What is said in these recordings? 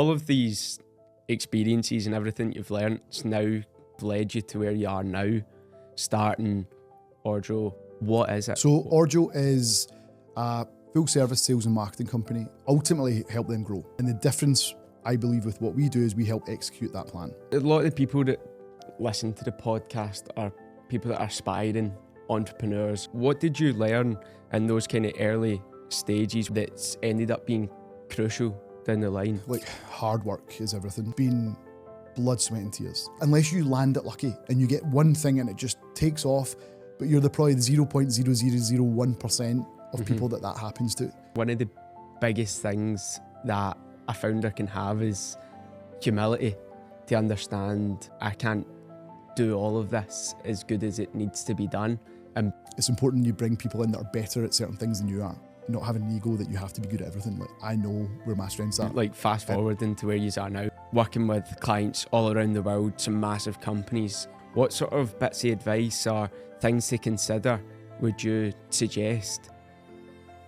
All of these experiences and everything you've learned has now led you to where you are now, starting ORRJO. What is it? So ORRJO is a full service sales and marketing company, ultimately help them grow. And the difference, I believe, with what we do is we help execute that plan. A lot of the people that listen to the podcast are people that are aspiring entrepreneurs. What did you learn in those kind of early stages that's ended up being crucial down the line? Like, hard work is everything. Being blood, sweat and tears. Unless you land it lucky and you get one thing and it just takes off, but you're probably the 0.0001% of people that happens to. One of the biggest things that a founder can have is humility, to understand I can't do all of this as good as it needs to be done. And it's important you bring people in that are better at certain things than you are. Not having an ego that you have to be good at everything. Like, I know where my strengths are. Like, fast forward into where you are now, working with clients all around the world, some massive companies. What sort of bits of advice or things to consider would you suggest?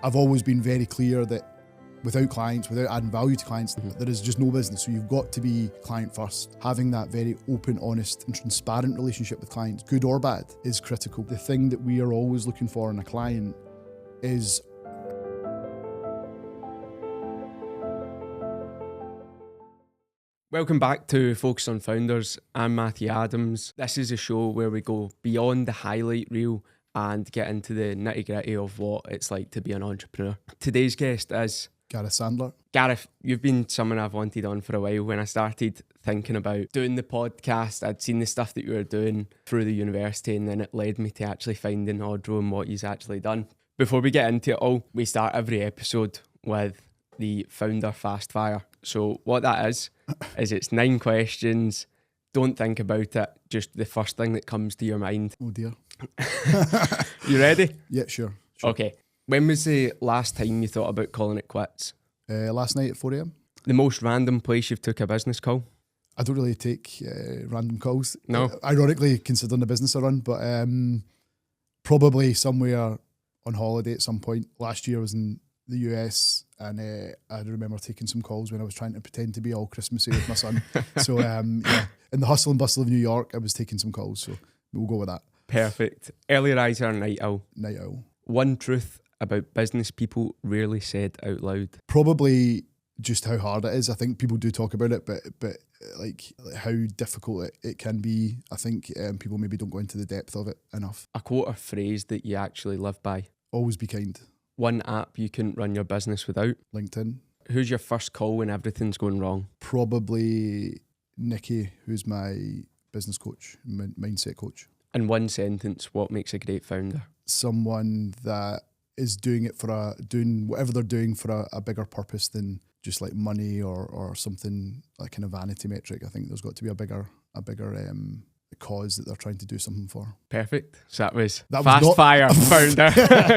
I've always been very clear that without clients, without adding value to clients, there is just no business. So you've got to be client first. Having that very open, honest and transparent relationship with clients, good or bad, is critical. The thing that we are always looking for in a client is Welcome back to Focus on Founders. I'm Matthew Adams. This is a show where we go beyond the highlight reel and get into the nitty-gritty of what it's like to be an entrepreneur. Today's guest is Gareth Sandler. Gareth, you've been someone I've wanted on for a while. When I started thinking about doing the podcast, I'd seen the stuff that you were doing through the university, and then it led me to actually finding ORRJO and what you've actually done. Before we get into it all, we start every episode with the founder fast fire. So what that is it's 9 questions. Don't think about it. Just the first thing that comes to your mind. Oh dear. You ready? Yeah, sure. Okay. When was the last time you thought about calling it quits? Last night at 4 a.m. The most random place you've took a business call? I don't really take random calls. No. Ironically, considering the business I run, but probably somewhere on holiday at some point. Last year I was in the US and I remember taking some calls when I was trying to pretend to be all Christmassy with my son. So yeah, in the hustle and bustle of New York, I was taking some calls. So we'll go with that. Perfect. Early riser or night owl? Night owl. One truth about business people rarely said out loud? Probably just how hard it is. I think people do talk about it, but like how difficult it can be. I think people maybe don't go into the depth of it enough. A quote or phrase that you actually live by? Always be kind. One app you couldn't run your business without? LinkedIn. Who's your first call when everything's going wrong? Probably Nikki, who's my business coach, mindset coach. In one sentence, what makes a great founder? Someone that is doing whatever they're doing for a bigger purpose than just like money or something like kind of vanity metric. I think there's got to be a bigger cause that they're trying to do something for. Perfect. So that was not fire founder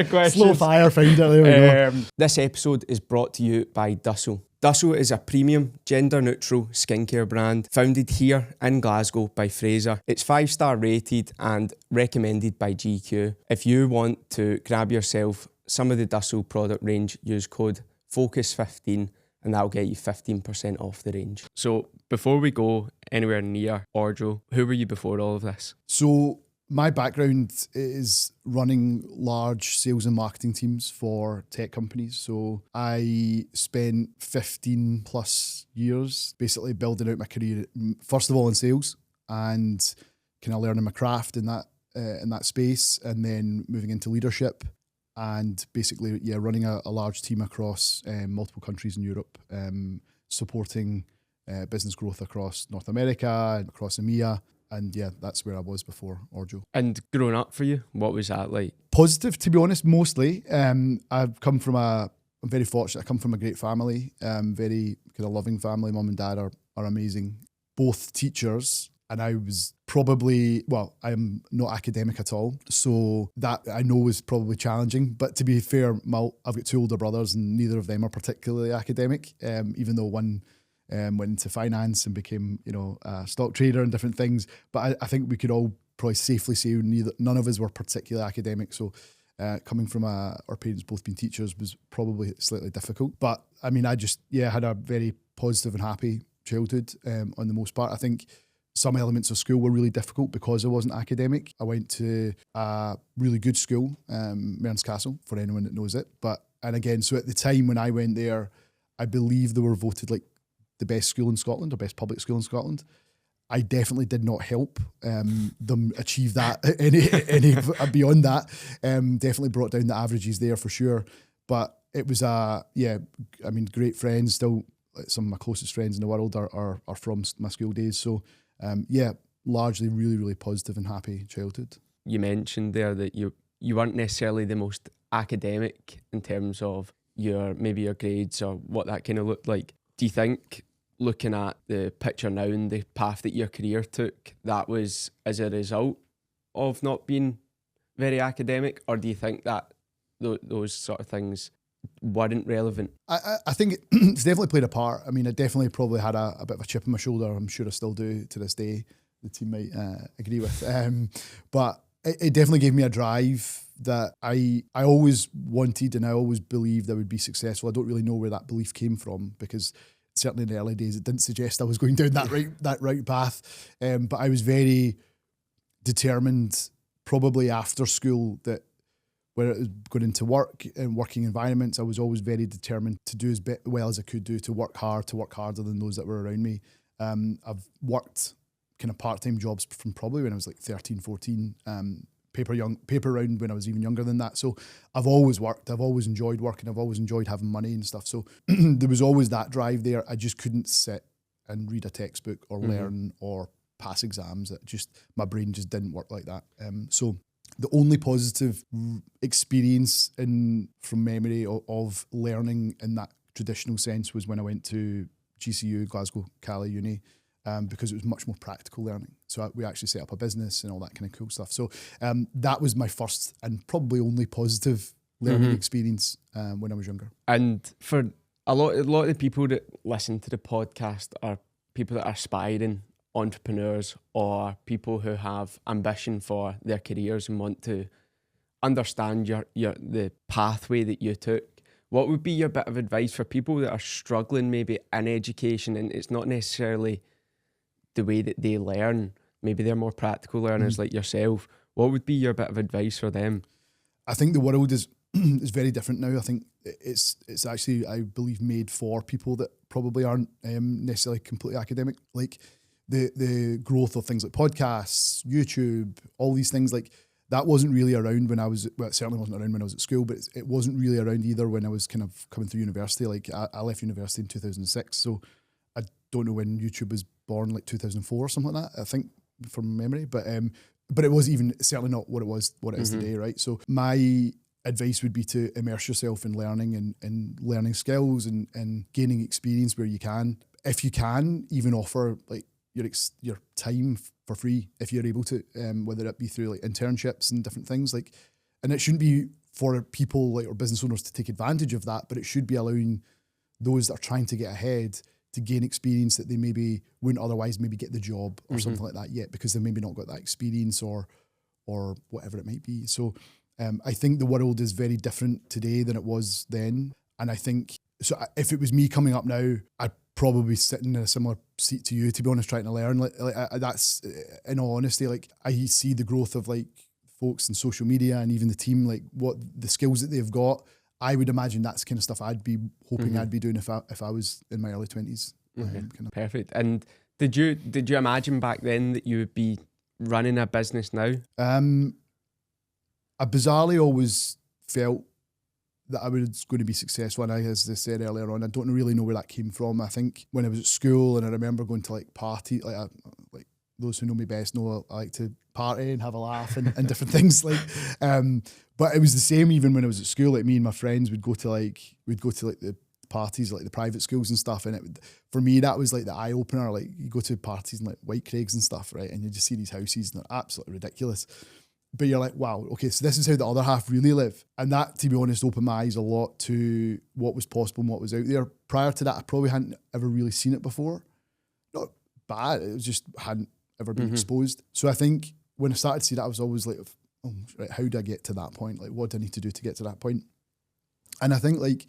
questions. Slow fire founder. There we go. This episode is brought to you by Dussel. Dussel is a premium, gender-neutral skincare brand founded here in Glasgow by Fraser. It's 5-star rated and recommended by GQ. If you want to grab yourself some of the Dussel product range, use code FOCUS15 and that'll get you 15% off the range. So before we go anywhere near ORRJO, who were you before all of this? So my background is running large sales and marketing teams for tech companies. So I spent 15 plus years basically building out my career, first of all in sales and kind of learning my craft in that space, and then moving into leadership and basically running a large team across multiple countries in Europe, supporting business growth across North America and across EMEA. And yeah, that's where I was before ORRJO. And growing up for you, what was that like? Positive, to be honest, mostly. I'm very fortunate. I come from a great family, very kind of loving family. Mum and dad are amazing. Both teachers. And I was I am not academic at all. So that I know was probably challenging. But to be fair, I've got 2 older brothers and neither of them are particularly academic, even though one went into finance and became, a stock trader and different things. But I think we could all probably safely say none of us were particularly academic. So coming from our parents both being teachers was probably slightly difficult. But I mean, I just, had a very positive and happy childhood on the most part. I think some elements of school were really difficult because I wasn't academic. I went to a really good school, Mearns Castle, for anyone that knows it. And again, so at the time when I went there, I believe they were voted like the best school in Scotland or best public school in Scotland. I definitely did not help them achieve that any beyond that. Definitely brought down the averages there for sure. But it was great friends. Still, some of my closest friends in the world are from my school days. So largely really, really positive and happy childhood. You mentioned there that you weren't necessarily the most academic in terms of your grades or what that kind of looked like. Do you think, looking at the picture now and the path that your career took, that was as a result of not being very academic, or do you think that those sort of things weren't relevant? I think it's definitely played a part. I mean, I definitely probably had a bit of a chip on my shoulder. I'm sure I still do to this day. The team might agree with. But it definitely gave me a drive that I always wanted and I always believed I would be successful. I don't really know where that belief came from, because certainly in the early days it didn't suggest I was going down that right path. But I was very determined, probably after school, that when it was going into work and working environments, I was always very determined to do as well as I could do, to work harder than those that were around me. I've worked kind of part-time jobs from probably when I was like 13, 14, paper round when I was even younger than that. So I've always worked, I've always enjoyed working, I've always enjoyed having money and stuff. So there was always that drive there. I just couldn't sit and read a textbook or learn or pass exams. My brain just didn't work like that. So the only positive experience from memory of learning in that traditional sense was when I went to GCU, Glasgow Cali Uni, because it was much more practical learning. So we actually set up a business and all that kind of cool stuff. So that was my first and probably only positive learning experience when I was younger. And for a lot of the people that listen to the podcast are people that are aspiring entrepreneurs or people who have ambition for their careers and want to understand the pathway that you took. What would be your bit of advice for people that are struggling maybe in education and it's not necessarily the way that they learn? Maybe they're more practical learners like yourself. What would be your bit of advice for them? I think the world is very different now. I think it's actually, I believe, made for people that probably aren't necessarily completely academic. Like the growth of things like podcasts, YouTube, all these things, like that wasn't really around when I was, well, it certainly wasn't around when I was at school, but it wasn't really around either when I was kind of coming through university. Like I left university in 2006, so I don't know when YouTube was born, like 2004 or something like that, I think, from memory. But it was certainly not what it is today, right? So my advice would be to immerse yourself in learning and learning skills and gaining experience where you can. If you can, even offer like your time for free if you're able to, whether it be through like internships and different things. Like, and it shouldn't be for people like or business owners to take advantage of that, but it should be allowing those that are trying to get ahead to gain experience that they maybe wouldn't otherwise maybe get the job or something like that yet, because they've maybe not got that experience or whatever it might be. So I think the world is very different today than it was then. And I think, so if it was me coming up now, I'd probably be sitting in a similar seat to you, to be honest, trying to learn. That's, in all honesty, like I see the growth of like folks in social media and even the team, like what the skills that they've got. I would imagine that's the kind of stuff I'd be hoping I'd be doing if I was in my early 20s. Perfect. And did you imagine back then that you would be running a business now? I bizarrely always felt that I was going to be successful, and as I said earlier on, I don't really know where that came from. I think when I was at school, and I remember going to like party, like those who know me best know I like to party and have a laugh and different things. Like, but it was the same even when I was at school. Like me and my friends would go to the parties, like the private schools and stuff. And for me, that was like the eye opener. Like you go to parties in like White Craigs and stuff, right? And you just see these houses and they're absolutely ridiculous. But you're like, wow, okay, so this is how the other half really live. And that, to be honest, opened my eyes a lot to what was possible and what was out there. Prior to that, I probably hadn't ever really seen it before. Not bad, it was just hadn't ever been exposed. So I think when I started to see that, I was always like, oh, right, how do I get to that point? Like, what do I need to do to get to that point? And I think like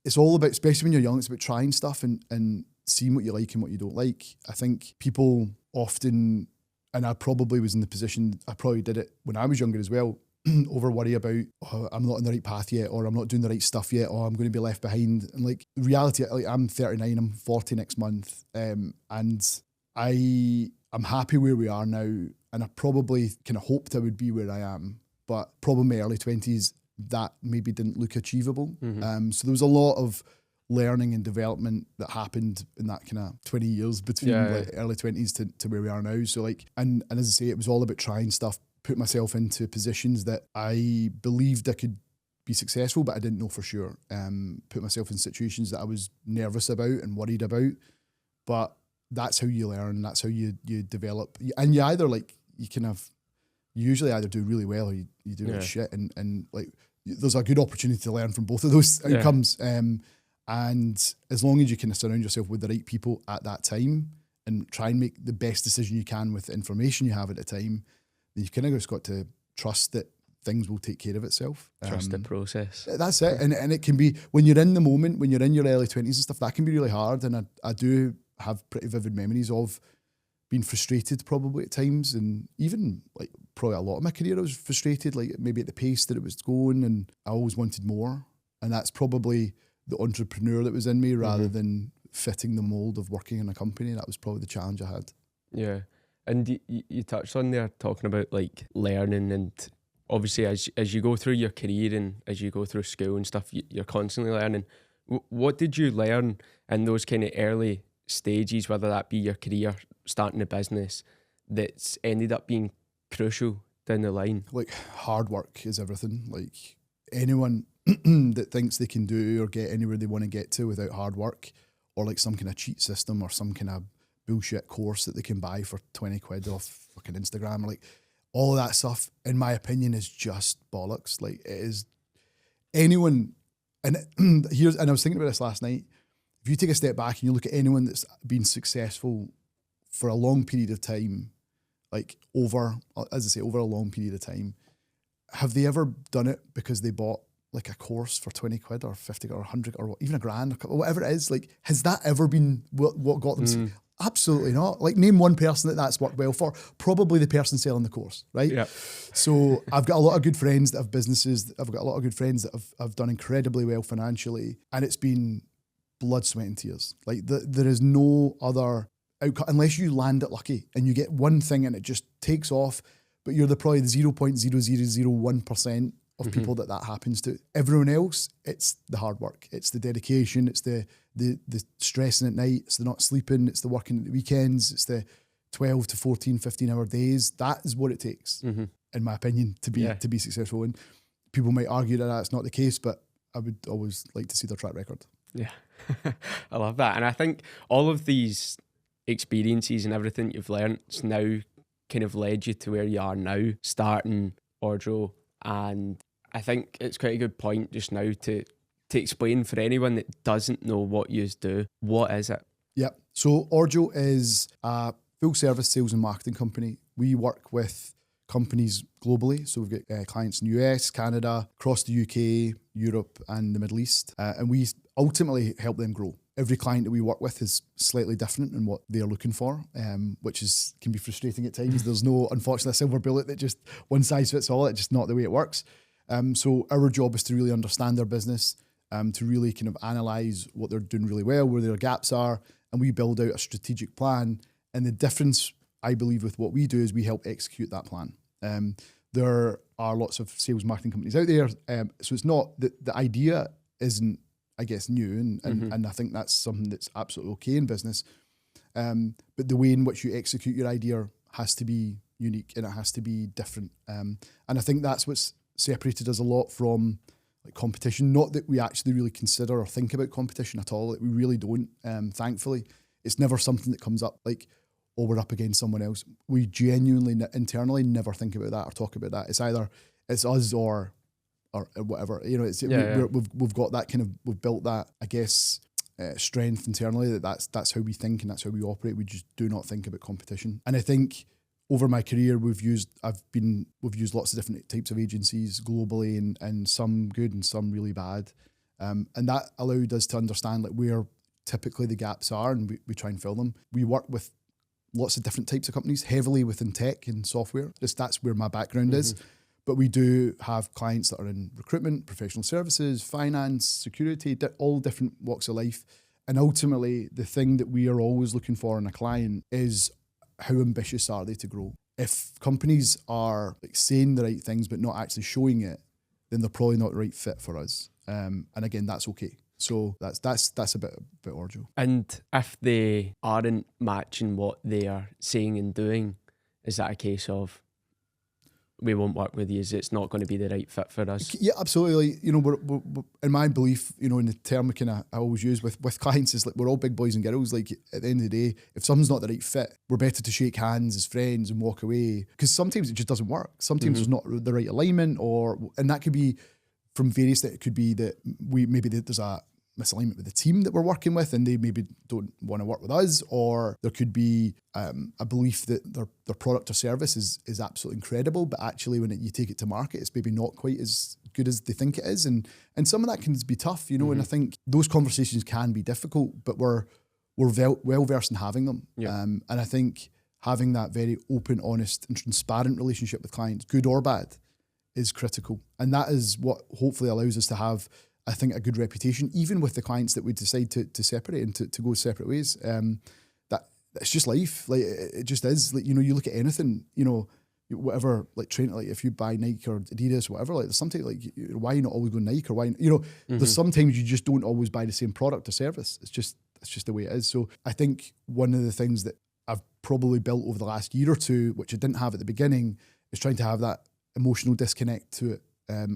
it's all about, especially when you're young, it's about trying stuff and seeing what you like and what you don't like. I think people often, and I probably was in the position, I probably did it when I was younger as well, over worry about, oh, I'm not on the right path yet, or I'm not doing the right stuff yet, or I'm going to be left behind. And like reality, like I'm 39, I'm 40 next month, and I'm happy where we are now, and I probably kind of hoped I would be where I am, but probably my early 20s, that maybe didn't look achievable. So there was a lot of learning and development that happened in that kind of 20 years between like early 20s to where we are now. So like, and as I say, it was all about trying stuff, put myself into positions that I believed I could be successful, but I didn't know for sure. Put myself in situations that I was nervous about and worried about. But that's how you learn. That's how you develop. And you either like, you usually either do really well or you do like shit. And like, there's a good opportunity to learn from both of those outcomes. And as long as you can surround yourself with the right people at that time and try and make the best decision you can with the information you have at the time, then you kind of just got to trust that things will take care of itself. Trust the process. That's it. And it can be, when you're in the moment, when you're in your early 20s and stuff, that can be really hard. And I do have pretty vivid memories of being frustrated probably at times. And even like probably a lot of my career, I was frustrated, like maybe at the pace that it was going, and I always wanted more. And that's probably the entrepreneur that was in me rather than fitting the mold of working in a company. That was probably the challenge I had. Yeah. And you touched on there talking about like learning, and obviously as you go through your career and as you go through school and stuff, you're constantly learning. What did you learn in those kind of early stages, whether that be your career, starting a business, that's ended up being crucial down the line? Like hard work is everything. Like anyone that thinks they can do or get anywhere they want to get to without hard work, or like some kind of cheat system or some kind of bullshit course that they can buy for 20 quid off fucking Instagram, or like all of that stuff, in my opinion, is just bollocks. Like it is anyone, and I was thinking about this last night. If you take a step back and you look at anyone that's been successful for a long period of time, like over a long period of time, have they ever done it because they bought like a course for 20 quid or 50 or 100 or even a grand or whatever it is? Like, has that ever been what got them? Absolutely not. Like, name one person that's worked well for. Probably the person selling the course, right? Yeah. So I've got a lot of good friends that have businesses. I've got a lot of good friends that have done incredibly well financially, and it's been blood, sweat and tears. Like there is no other outcome unless you land it lucky and you get one thing and it just takes off, but you're probably the 0.0001% of people that happens to. Everyone else, it's the hard work, it's the dedication, it's the stressing at night, it's the not sleeping, it's the working at the weekends, it's the 12 to 14, 15 hour days. That is what it takes, in my opinion, to be successful. And people might argue that that's not the case, but I would always like to see their track record. Yeah, I love that. And I think all of these experiences and everything you've learned now kind of led you to where you are now, starting ORRJO. And I think it's quite a good point just now to explain for anyone that doesn't know what you do. What is it? Yeah, so ORRJO is a full service sales and marketing company. We work with companies globally. So we've got clients in the US, Canada, across the UK, Europe and the Middle East. And we ultimately help them grow. Every client that we work with is slightly different in what they're looking for, which can be frustrating at times. There's no, unfortunately, a silver bullet that just one size fits all. It's just not the way it works. So our job is to really understand their business, to really kind of analyze what they're doing really well, where their gaps are, and we build out a strategic plan. And the difference, I believe, with what we do is we help execute that plan. There are lots of sales marketing companies out there, so it's not that the idea isn't, I guess, new, and I think that's something that's absolutely okay in business. But the way in which you execute your idea has to be unique and it has to be different. And I think that's what's separated us a lot from like competition. Not that we actually really consider or think about competition at all. Like, we really don't. Thankfully, it's never something that comes up like, oh, we're up against someone else. We genuinely internally never think about that or talk about that. It's either it's us or whatever, you know. We've got that kind of, we've built that, I guess, strength internally that's how we think and that's how we operate. We just do not think about competition. And I think over my career we've used lots of different types of agencies globally, and some good and some really bad. And that allowed us to understand like where typically the gaps are, and we try and fill them. We work with lots of different types of companies, heavily within tech and software. Just that's where my background is. But we do have clients that are in recruitment, professional services, finance, security, all different walks of life. And ultimately, the thing that we are always looking for in a client is how ambitious are they to grow? If companies are like saying the right things but not actually showing it, then they're probably not the right fit for us. And again, that's okay. So that's a bit ORRJO. And if they aren't matching what they are saying and doing, is that a case of we won't work with you? It's not going to be the right fit for us? Yeah, absolutely. You know, we're in my belief, you know, in the term I always use with clients is like we're all big boys and girls. Like at the end of the day, if something's not the right fit, we're better to shake hands as friends and walk away, because sometimes it just doesn't work. Sometimes there's not the right alignment, and that could be from various. That it could be that there's a misalignment with the team that we're working with and they maybe don't want to work with us, or there could be a belief that their product or service is absolutely incredible, but actually when you take it to market, it's maybe not quite as good as they think it is, and some of that can be tough, you know. And I think those conversations can be difficult, but we're well versed in having them. And I think having that very open, honest and transparent relationship with clients, good or bad, is critical, and that is what hopefully allows us to have, I think, a good reputation, even with the clients that we decide to separate and to go separate ways. That it's just life. Like it just is. Like, you know, you look at anything, you know, whatever, like train, like if you buy Nike or Adidas, whatever, like there's sometimes like, why are you not always going Nike, or why, you know, there's sometimes you just don't always buy the same product or service. It's just the way it is. So I think one of the things that I've probably built over the last year or two, which I didn't have at the beginning, is trying to have that emotional disconnect to it.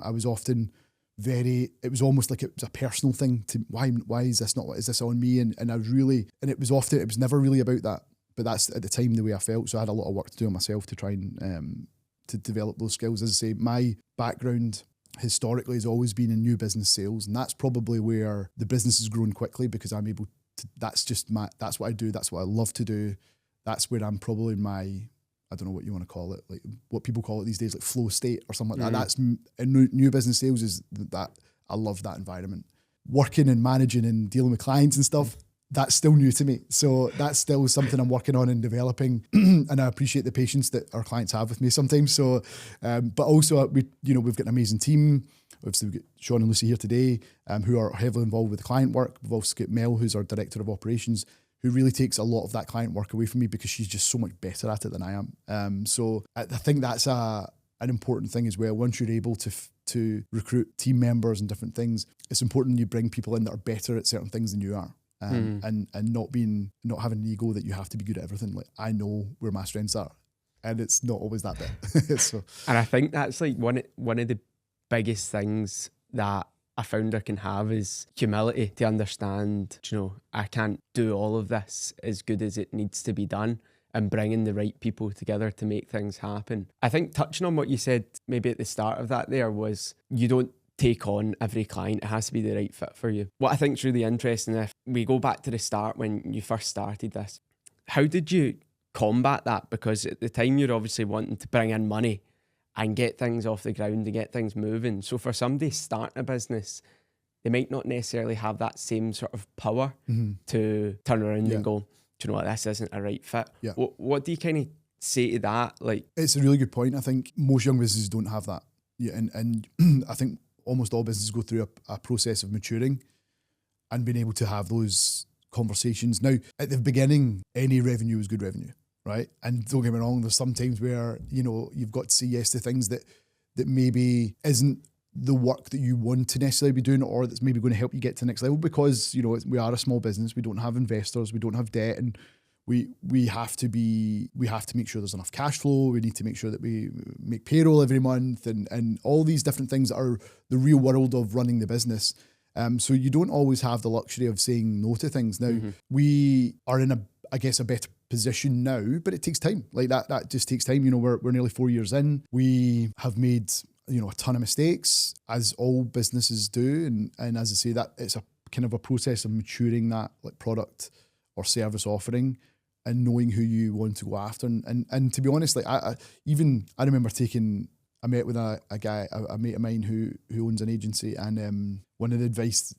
I was often it was almost like it was a personal thing to why is this on me? And I was really, and it was never really about that, but that's at the time the way I felt. So I had a lot of work to do on myself to try and to develop those skills. As I say, my background historically has always been in new business sales, and that's probably where the business has grown quickly, because I'm able to, that's what I do, that's what I love to do. That's where I'm probably I don't know what you want to call it, like what people call it these days, like flow state or something like that. That's new business sales is that. I love that environment. Working and managing and dealing with clients and stuff, that's still new to me. So that's still something I'm working on and developing. And I appreciate the patience that our clients have with me sometimes. So, but also we've got an amazing team. Obviously, we've got Sean and Lucy here today, who are heavily involved with the client work. We've also got Mel, who's our director of operations, who really takes a lot of that client work away from me because she's just so much better at it than I am. So I think that's an important thing as well. Once you're able to recruit team members and different things, it's important you bring people in that are better at certain things than you are. And not having an ego that you have to be good at everything. Like, I know where my strengths are, and it's not always that bit. So, and I think that's like one of the biggest things that a founder can have is humility to understand, you know, I can't do all of this as good as it needs to be done, and bringing the right people together to make things happen. I think touching on what you said maybe at the start of that there was, you don't take on every client, it has to be the right fit for you. What I think is really interesting, if we go back to the start when you first started this, how did you combat that? Because at the time you're obviously wanting to bring in money and get things off the ground and get things moving. So for somebody starting a business, they might not necessarily have that same sort of power to turn around and go, do you know what, this isn't a right fit. Yeah. What do you kind of say to that? Like, it's a really good point. I think most young businesses don't have that. Yeah, and I think almost all businesses go through a process of maturing and being able to have those conversations. Now, at the beginning, any revenue is good revenue, right? And don't get me wrong, there's some times where, you know, you've got to say yes to things that maybe isn't the work that you want to necessarily be doing, or that's maybe going to help you get to the next level, because, you know, we are a small business, we don't have investors, we don't have debt, and we have to make sure there's enough cash flow. We need to make sure that we make payroll every month, and all these different things that are the real world of running the business. So you don't always have the luxury of saying no to things. Now, we are in a better position now, but it takes time. Like that just takes time. You know, we're nearly 4 years in. We have made, you know, a ton of mistakes, as all businesses do. And as I say, that it's a kind of a process of maturing that like product or service offering and knowing who you want to go after. And to be honest, like I remember taking I met with a guy, a mate of mine who owns an agency, and one of the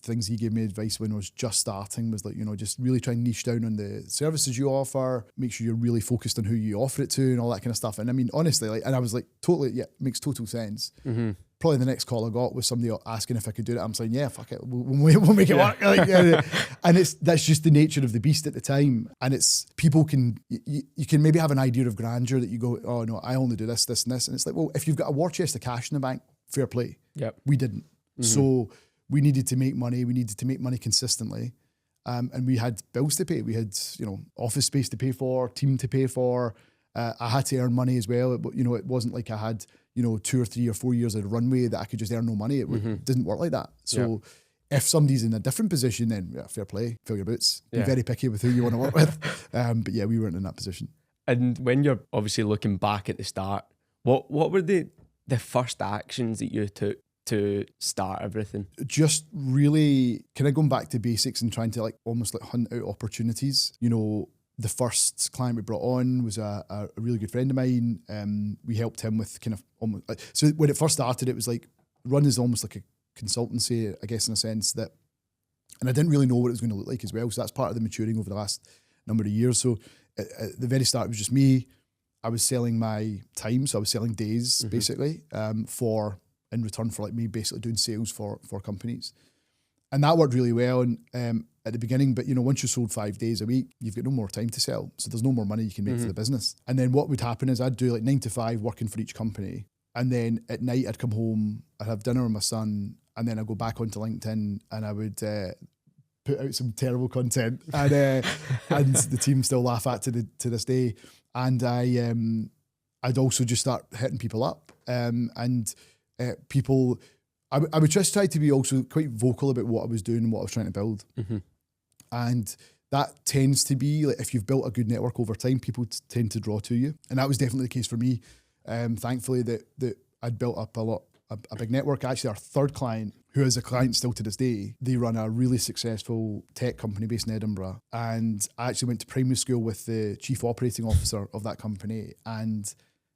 things he gave me advice when I was just starting was like, just really try and niche down on the services you offer, make sure you're really focused on who you offer it to and all that kind of stuff. And I mean, honestly, and I was like, totally, yeah, makes total sense. Mm-hmm. Probably the next call I got was somebody asking if I could do it. I'm saying, yeah, fuck it, we'll make it work. And that's just the nature of the beast at the time. And it's, people can, you can maybe have an idea of grandeur that you go, oh no, I only do this, this and this. And it's like, well, if you've got a war chest of cash in the bank, fair play. Yep. We didn't. Mm-hmm. So we needed to make money. We needed to make money consistently. And we had bills to pay. We had, office space to pay for, team to pay for. I had to earn money as well. It wasn't like I had, 2 or 3 or 4 years of runway that I could just earn no money. It didn't work like that. So if somebody's in a different position, then fair play, fill your boots. Be very picky with who you want to work with. But yeah, we weren't in that position. And when you're obviously looking back at the start, what were the first actions that you took to start everything? Just really kind of going back to basics and trying to almost hunt out opportunities. The first client we brought on was a really good friend of mine. We helped him with kind of almost, so when it first started, it was like run is almost like a consultancy, I guess, in a sense that, and I didn't really know what it was going to look like as well. So that's part of the maturing over the last number of years. So at the very start, it was just me. I was selling my time, so I was selling days basically in return for me basically doing sales for companies. And that worked really well at the beginning, but once you sold 5 days a week, you've got no more time to sell. So there's no more money you can make for the business. And then what would happen is I'd do 9 to 5 working for each company. And then at night I'd come home, I'd have dinner with my son, and then I'd go back onto LinkedIn and I would put out some terrible content and the team still laugh at to this day. And I'd also just start hitting people up people. I would just try to be also quite vocal about what I was doing and what I was trying to build. Mm-hmm. And that tends to be, if you've built a good network over time, people tend to draw to you. And that was definitely the case for me. Thankfully that I'd built up a big network. Actually, our third client, who is a client still to this day, they run a really successful tech company based in Edinburgh. And I actually went to primary school with the chief operating officer of that company and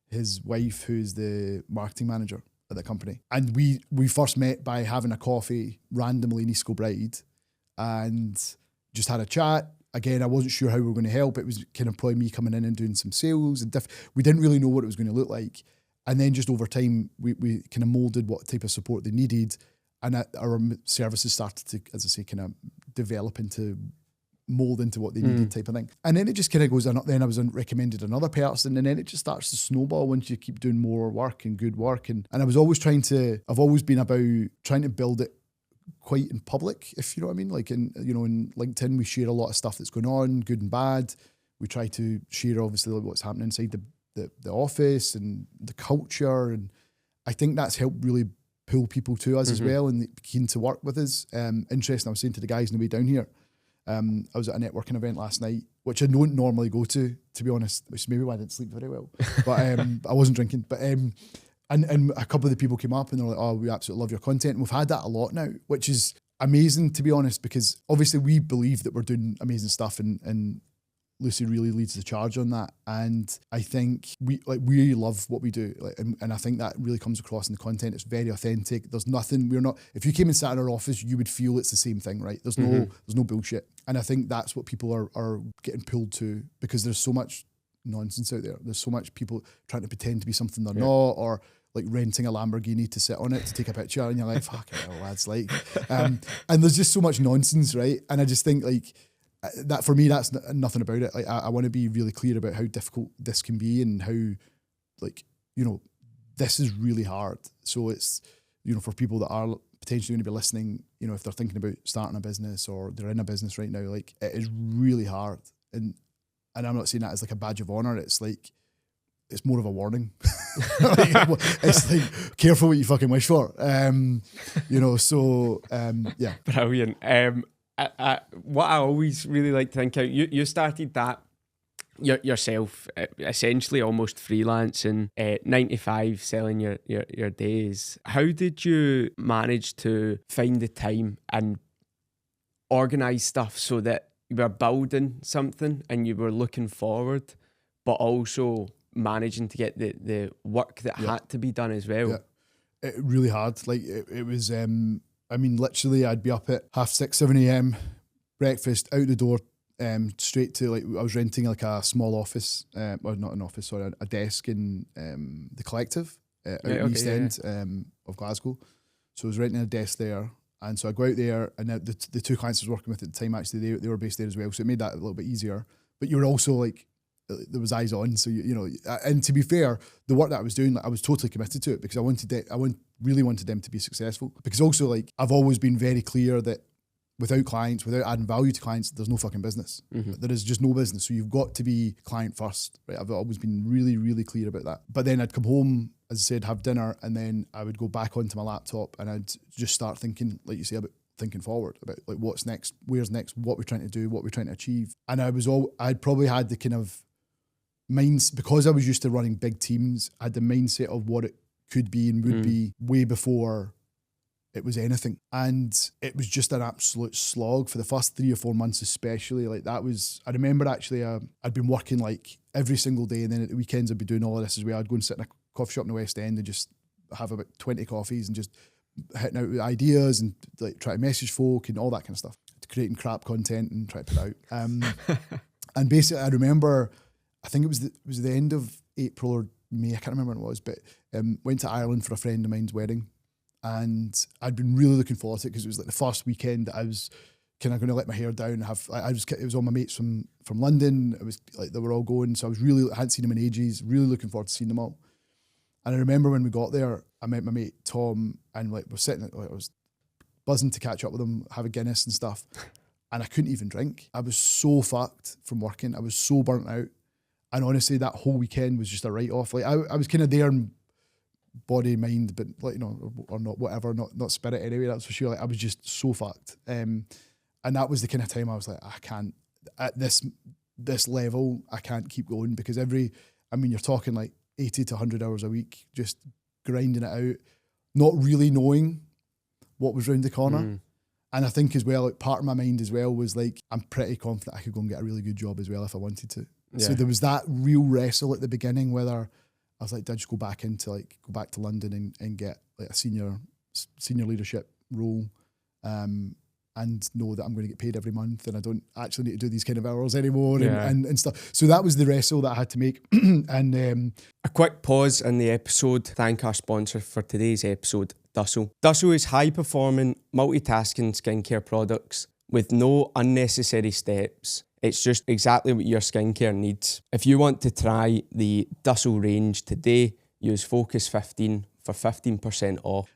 his wife, who's the marketing manager at the company. And we first met by having a coffee randomly in East Kilbride and just had a chat. Again, I wasn't sure how we were going to help. It was kind of probably me coming in and doing some sales. And we didn't really know what it was going to look like. And then just over time, we kind of molded what type of support they needed. And our services started to, as I say, kind of develop into mold into what they needed type of thing. And then it just kind of goes, then I was recommended another person, and then it just starts to snowball once you keep doing more work and good work. And I was always I've always been about trying to build it quite in public, if you know what I mean. In LinkedIn, we share a lot of stuff that's going on, good and bad. We try to share obviously what's happening inside the office and the culture. And I think that's helped really pull people to us as well and keen to work with us. Interesting, I was saying to the guys on the way down here, I was at a networking event last night, which I don't normally go to be honest, which is maybe why I didn't sleep very well. But I wasn't drinking. But and a couple of the people came up and they're like, oh, we absolutely love your content. And we've had that a lot now, which is amazing, to be honest, because obviously we believe that we're doing amazing stuff and Lucy really leads the charge on that. And I think we love what we do. And I think that really comes across in the content. It's very authentic. There's nothing, if you came and sat in our office, you would feel it's the same thing, right? There's no bullshit. And I think that's what people are getting pulled to, because there's so much nonsense out there. There's so much people trying to pretend to be something they're not, or renting a Lamborghini to sit on it to take a picture, and you're like, fucking hell, lads, and there's just so much nonsense, right? And I just think that for me, that's nothing about it. I want to be really clear about how difficult this can be and how, this is really hard. So it's, for people that are potentially going to be listening, if they're thinking about starting a business or they're in a business right now, it is really hard. And I'm not saying that as a badge of honor. It's it's more of a warning. It's careful what you fucking wish for. Yeah. Brilliant. What I always really like to think out, you started that yourself, essentially almost freelancing, 9 to 5, selling your days. How did you manage to find the time and organise stuff so that you were building something and you were looking forward, but also managing to get the work that had to be done as well. Yeah. It really hard. Like it was, I mean, literally I'd be up at 6:30, 7 a.m, breakfast, out the door, straight to, like, I was renting like a small office, or not an office, sorry, a desk in the Collective out in the East End of Glasgow. So I was renting a desk there. And so I go out there, and the two clients I was working with at the time, actually, they were based there as well. So it made that a little bit easier. But you were also like, there was eyes on. So, you know, and to be fair, the work that I was doing, like, I was totally committed to it because I really wanted them to be successful. Because also, like, I've always been very clear that without clients, without adding value to clients, there's no fucking business. There is just no business. So you've got to be client first, right? I've always been really, really clear about that. But then I'd come home, as I said, have dinner, and then I would go back onto my laptop and I'd just start thinking, like you say, about thinking forward, about like what's next, where's next, what we're trying to do, what we're trying to achieve. And I'd probably had the kind of minds, because I was used to running big teams, I had the mindset of what it could be and would be way before it was anything. And it was just an absolute slog for the first 3 or 4 months, especially. Like, that was, I remember actually, I'd been working like every single day, and then at the weekends I'd be doing all of this as well. I'd go and sit in a coffee shop in the West End and just have about 20 coffees and just hitting out with ideas and like try to message folk and all that kind of stuff, creating crap content and try to put it out. And basically, I remember, I think it was the end of April or May, I can't remember when it was, but went to Ireland for a friend of mine's wedding, and I'd been really looking forward to it because it was like the first weekend that I was kind of going to let my hair down and have, it was all my mates from London. It was like they were all going, so I hadn't seen them in ages, really looking forward to seeing them all. And I remember when we got there, I met my mate Tom, and like we're sitting, like, I was buzzing to catch up with him, have a Guinness and stuff, and I couldn't even drink. I was so fucked from working. I was so burnt out, and honestly, that whole weekend was just a write off. Like I was kind of there in body, mind, but like, you know, or not, whatever, not spirit anyway. That's for sure. Like, I was just so fucked, and that was the kind of time I was like, I can't at this level. I can't keep going because you're talking like 80 to 100 hours a week, just grinding it out, not really knowing what was round the corner. And I think as well, like, part of my mind as well was like, I'm pretty confident I could go and get a really good job as well if I wanted to. Yeah. So there was that real wrestle at the beginning, whether I was like, did I just go back to London and get like a senior leadership role, and know that I'm going to get paid every month and I don't actually need to do these kind of hours anymore and stuff. So that was the wrestle that I had to make. And a quick pause in the episode. Thank our sponsor for today's episode, Dussel. Dussel is high-performing, multitasking skincare products with no unnecessary steps. It's just exactly what your skincare needs. If you want to try the Dussel range today, use Focus15 for 15% off.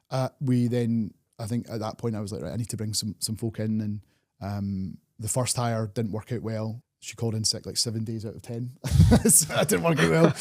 I think at that point I was like, right, I need to bring some folk in, and the first hire didn't work out well. She called in sick like 7 days out of 10. So that didn't work out well.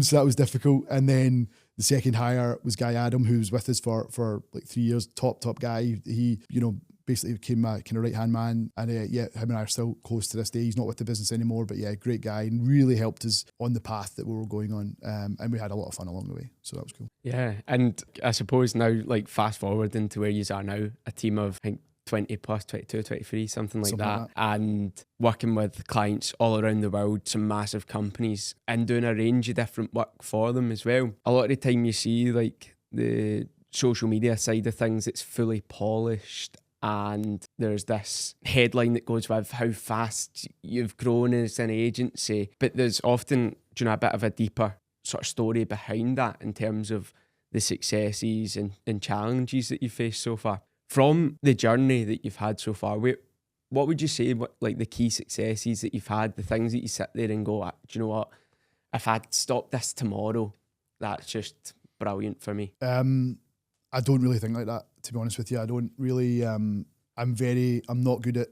So that was difficult. And then the second hire was Guy Adam, who was with us for like 3 years, top guy. He, you know, basically became my kind of right-hand man. And him and I are still close to this day. He's not with the business anymore, but yeah, great guy, and really helped us on the path that we were going on. And we had a lot of fun along the way. So that was cool. Yeah. And I suppose now, like, fast forward into where you are now, a team of, I think, 20 plus, 22, 23, something like that. And working with clients all around the world, some massive companies, and doing a range of different work for them as well. A lot of the time you see like the social media side of things, it's fully polished, and there's this headline that goes with how fast you've grown as an agency. But there's often, you know, a bit of a deeper sort of story behind that in terms of the successes and challenges that you've faced so far. From the journey that you've had so far, what would you say, like the key successes that you've had, the things that you sit there and go, do you know what, if I'd stopped this tomorrow, that's just brilliant for me? I don't really think like that, to be honest with you. I don't really, I'm not good at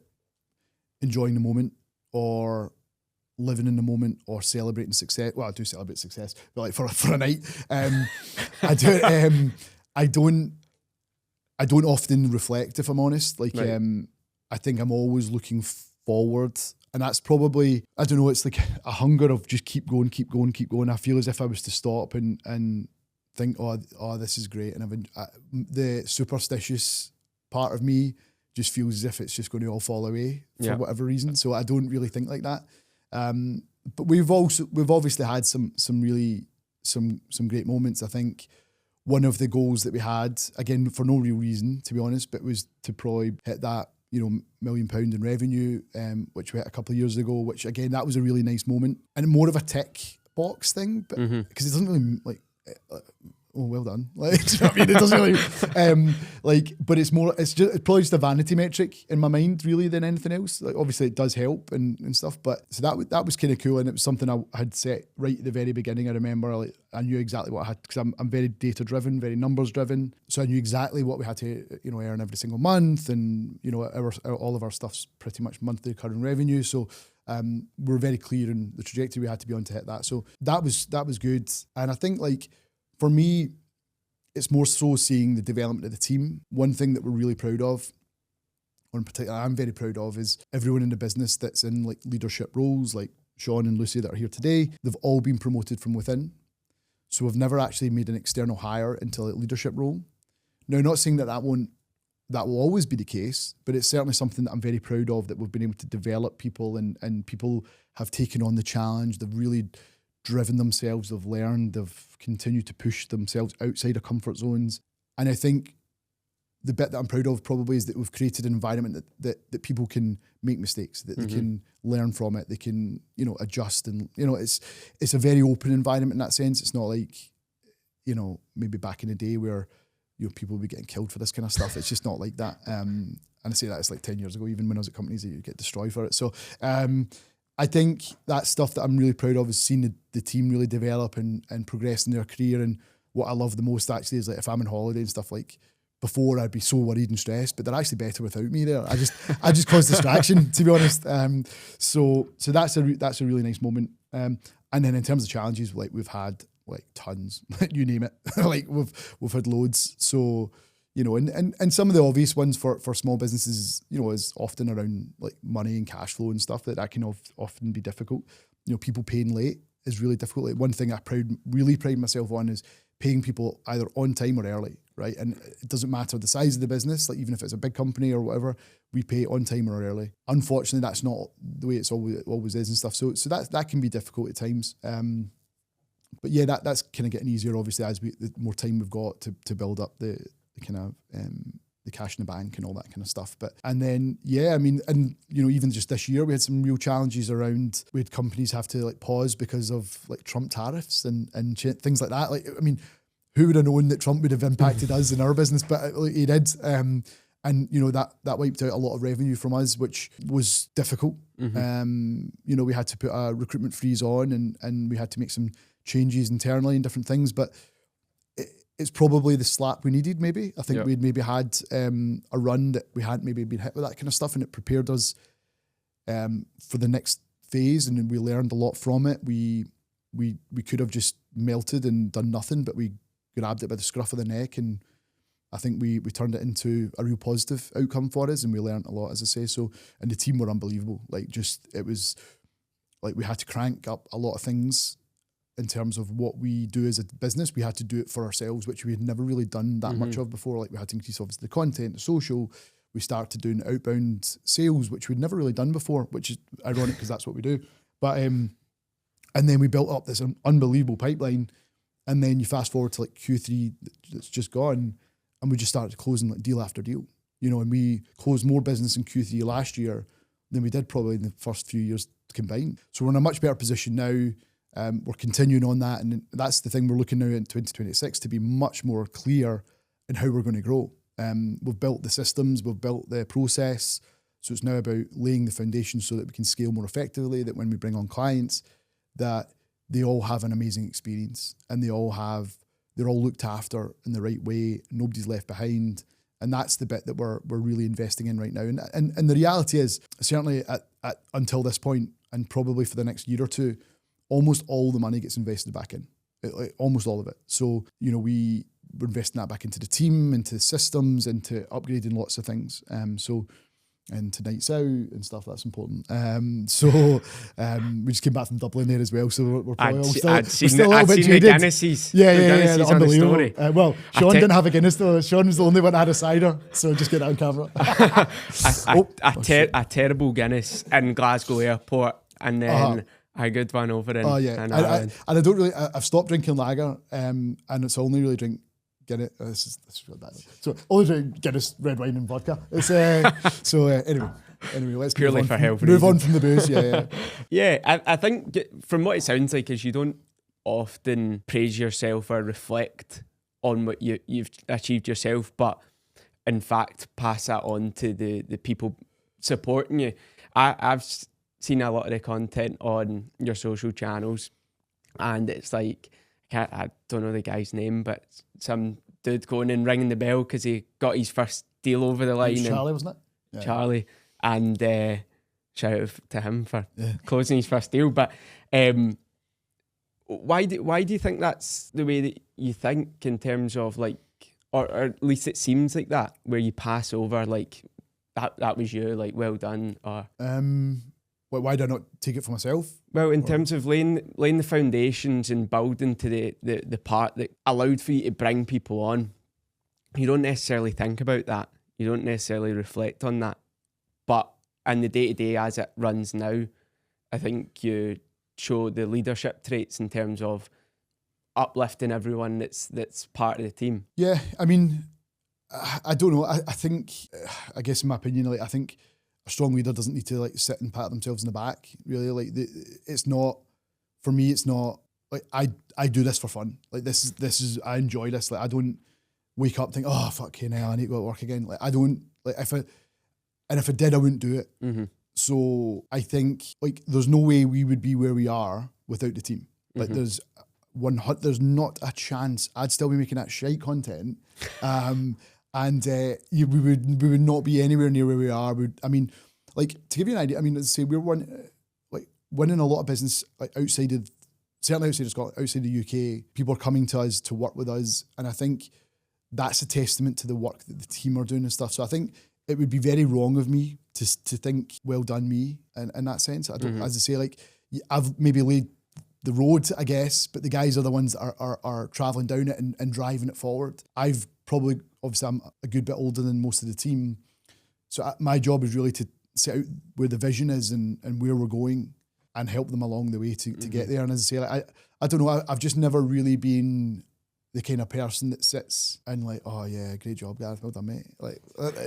enjoying the moment or living in the moment or celebrating success. Well, I do celebrate success, but like for a night, I don't often reflect, if I'm honest. Like, right. I think I'm always looking forward, and that's probably, I don't know, it's like a hunger of just keep going. I feel as if I was to stop and think, oh, this is great, and the superstitious part of me just feels as if it's just going to all fall away for whatever reason. So I don't really think like that. but we've obviously had some great moments. I think one of the goals that we had, again for no real reason to be honest, but was to probably hit that £1 million in revenue, which we hit a couple of years ago. Which again, that was a really nice moment and more of a tick box thing, but because it doesn't really like. Oh, well done. Like, do you know what I mean? It doesn't really, but it's probably just a vanity metric in my mind, really, than anything else. Like, obviously, it does help and stuff, but so that was kind of cool, and it was something I had set right at the very beginning. I remember, like, I knew exactly what I had because I'm very data driven, very numbers driven. So I knew exactly what we had to, earn every single month, and all of our stuff's pretty much monthly recurring revenue. So we're very clear in the trajectory we had to be on to hit that. So that was good, and I think like. For me, it's more so seeing the development of the team. One thing that we're really proud of, or in particular I'm very proud of, is everyone in the business that's in like leadership roles, like Sean and Lucy that are here today, they've all been promoted from within. So we've never actually made an external hire into a leadership role. Now, not saying that will always be the case, but it's certainly something that I'm very proud of, that we've been able to develop people and people have taken on the challenge. They've really driven themselves, they've learned, they've continued to push themselves outside of comfort zones. And I think the bit that I'm proud of probably is that we've created an environment that people can make mistakes, that they can learn from it, they can, adjust, and, it's a very open environment in that sense. It's not like, maybe back in the day where, people would be getting killed for this kind of stuff. It's just not like that. And I say that it's like 10 years ago, even when I was at companies that you get destroyed for it. So, I think that stuff that I'm really proud of is seeing the team really develop and progress in their career. And what I love the most actually is like if I'm on holiday and stuff, like before I'd be so worried and stressed, but they're actually better without me there. I just cause distraction, to be honest. So that's a really nice moment. And then in terms of challenges, like we've had like tons, you name it, like we've had loads. So, and some of the obvious ones for small businesses, is often around like money and cash flow and stuff that can often be difficult. People paying late is really difficult. Like one thing I really pride myself on is paying people either on time or early, right? And it doesn't matter the size of the business, like even if it's a big company or whatever, we pay on time or early. Unfortunately, that's not the way it always is and stuff. So that can be difficult at times. But yeah, that's kind of getting easier, obviously, as the more time we've got to build up the kind of the cash in the bank and all that kind of stuff. But and then even just this year we had some real challenges around. We had companies have to like pause because of like Trump tariffs and things like that. Like, I mean, who would have known that Trump would have impacted us in our business? But he did. And that wiped out a lot of revenue from us, which was difficult. We had to put a recruitment freeze on and we had to make some changes internally and different things, but it's probably the slap we needed, maybe. I think we'd maybe had a run that we hadn't maybe been hit with that kind of stuff, and it prepared us for the next phase, and we learned a lot from it. We could have just melted and done nothing, but we grabbed it by the scruff of the neck, and I think we turned it into a real positive outcome for us, and we learned a lot, as I say. So, and the team were unbelievable. It was like we had to crank up a lot of things in terms of what we do as a business. We had to do it for ourselves, which we had never really done that much of before. Like we had to increase obviously the content, the social. We started doing outbound sales, which we'd never really done before, which is ironic because that's what we do. But and then we built up this unbelievable pipeline. And then you fast forward to like Q3 that's just gone, and we just started closing like deal after deal. And we closed more business in Q3 last year than we did probably in the first few years combined. So we're in a much better position now. We're continuing on that, and that's the thing we're looking now in 2026 to be much more clear in how we're going to grow. We've built the systems, we've built the process, so it's now about laying the foundation so that we can scale more effectively, that when we bring on clients, that they all have an amazing experience and they're all looked after in the right way, nobody's left behind. And that's the bit that we're really investing in right now. And the reality is, certainly at until this point, and probably for the next year or two, almost all the money gets invested back in, almost all of it. So, we're investing that back into the team, into systems, into upgrading lots of things. And to nights out and stuff, that's important. We just came back from Dublin there as well, so we're probably still a little bit jaded. Guinnesses. Yeah, unbelievable. Well, Sean didn't have a Guinness though. Sean was the only one that had a cider, so just get that on camera. A terrible Guinness in Glasgow airport, and then a good one over in Oh yeah, in and Ireland. I don't really. I've stopped drinking lager, and it's only really drink Guinness. This is really bad. So only drink Guinness, red wine, and vodka. It's anyway. Let's Purely for health move on reasons. from the booze. Yeah. Yeah, I think from what it sounds like is you don't often praise yourself or reflect on what you've achieved yourself, but in fact pass that on to the people supporting you. I've seen a lot of the content on your social channels, and it's like, I don't know the guy's name, but some dude going and ringing the bell because he got his first deal over the line. It was Charlie, wasn't it? Yeah. Charlie, and shout out to him for closing his first deal. But why do you think that's the way that you think in terms of like, or at least it seems like that, where you pass over like that was you, like well done, or why do I not take it for myself? well, in terms of laying the foundations and building to the part that allowed for you to bring people on, you don't necessarily think about that. You don't necessarily reflect on that. But in the day-to-day as it runs now, I think you show the leadership traits in terms of uplifting everyone that's part of the team. Yeah, I mean, I don't know. I think, I guess in my opinion, like I think a strong leader doesn't need to like sit and pat themselves in the back. Really, like it's not, for me. It's not like I do this for fun. Like this is I enjoy this. Like I don't wake up and think, oh fucking hell, I need to go to work again. Like I don't, like if I did, I wouldn't do it. Mm-hmm. So I think like there's no way we would be where we are without the team. Like there's not a chance. I'd still be making that shite content, and we would not be anywhere near where we are. I mean, like to give you an idea. I mean, let's say we're winning a lot of business like certainly outside of Scotland, outside the UK. People are coming to us to work with us, and I think that's a testament to the work that the team are doing and stuff. So I think it would be very wrong of me to think, well done me, in that sense. I don't, as I say, like I've maybe laid the road, I guess, but the guys are the ones that are travelling down it and driving it forward. I've probably, obviously I'm a good bit older than most of the team. So my job is really to set out where the vision is and where we're going and help them along the way to get there. And as I say, like, I don't know, I've just never really been the kind of person that sits and like, oh yeah, great job, Gareth, well done, mate. Like,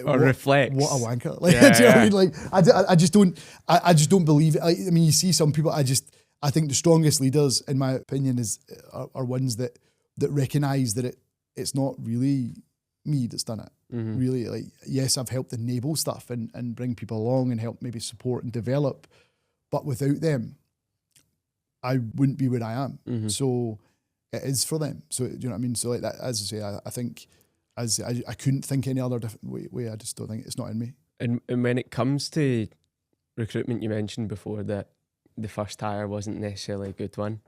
or reflects. What a wanker. Like, do you know what I mean? Like, I just don't believe it. Like, I mean, you see some people, I think the strongest leaders, in my opinion, are ones that recognise that it's not really me that's done it. Really, like, yes, I've helped enable stuff and bring people along and help maybe support and develop, but without them, I wouldn't be where I am. So it is for them. So do you know what I mean? So like that, as I say, I think I couldn't think any other different way. I just don't think it's not in me. And when it comes to recruitment, you mentioned before that the first hire wasn't necessarily a good one.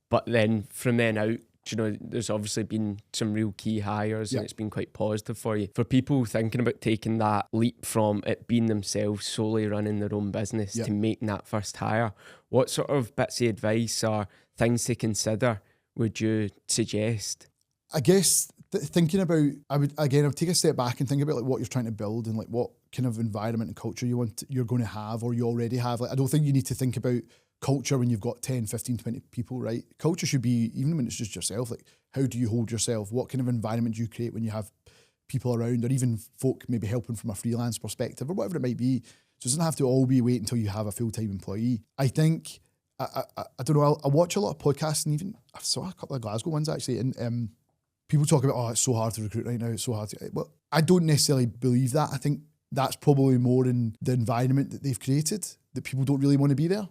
But then from then out, you know, there's obviously been some real key hires and it's been quite positive for you. For people thinking about taking that leap from it being themselves, solely running their own business to making that first hire, what sort of bits of advice or things to consider would you suggest? I guess thinking about, I would take a step back and think about like what you're trying to build and like what kind of environment and culture you're going to have or you already have. Like, I don't think you need to think about culture when you've got 10, 15, 20 people, right? Culture should be, even when it's just yourself, like how do you hold yourself? What kind of environment do you create when you have people around or even folk maybe helping from a freelance perspective or whatever it might be? So it doesn't have to all be wait until you have a full-time employee. I think, I don't know, I watch a lot of podcasts and even I saw a couple of Glasgow ones actually, and people talk about, oh, it's so hard to recruit right now, it's so hard to, well, I don't necessarily believe that. I think that's probably more in the environment that they've created, that people don't really want to be there.